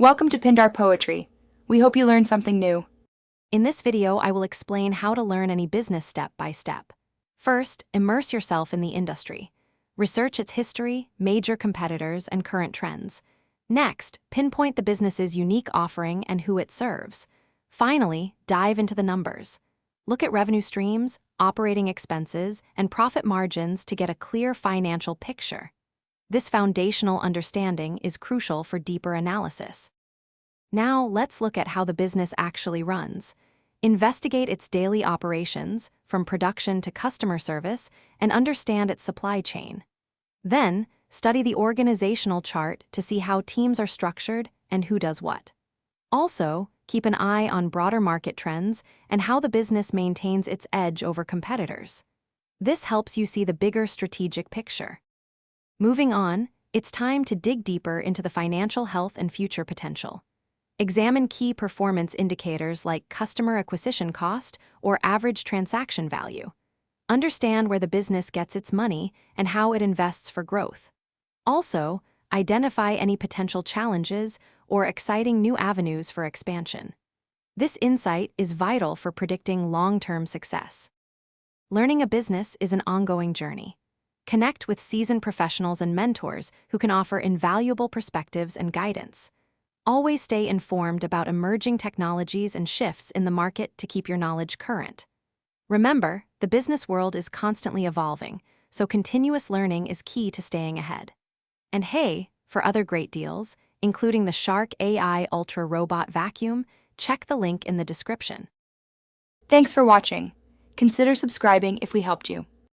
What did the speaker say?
Welcome to Pindar Poetry. We hope you learned something new. In this video, I will explain how to learn any business step by step. First, immerse yourself in the industry. Research its history, major competitors, and current trends. Next, pinpoint the business's unique offering and who it serves. Finally, dive into the numbers. Look at revenue streams, operating expenses, and profit margins to get a clear financial picture. This foundational understanding is crucial for deeper analysis. Now, let's look at how the business actually runs. Investigate its daily operations, from production to customer service, and understand its supply chain. Then, study the organizational chart to see how teams are structured and who does what. Also, keep an eye on broader market trends and how the business maintains its edge over competitors. This helps you see the bigger strategic picture. Moving on, it's time to dig deeper into the financial health and future potential. Examine key performance indicators like customer acquisition cost or average transaction value. Understand where the business gets its money and how it invests for growth. Also, identify any potential challenges or exciting new avenues for expansion. This insight is vital for predicting long-term success. Learning a business is an ongoing journey. Connect with seasoned professionals and mentors who can offer invaluable perspectives and guidance. Always stay informed about emerging technologies and shifts in the market to keep your knowledge current. Remember, the business world is constantly evolving, so continuous learning is key to staying ahead. And hey, for other great deals, including the Shark AI Ultra Robot Vacuum, check the link in the description. Thanks for watching. Consider subscribing if we helped you.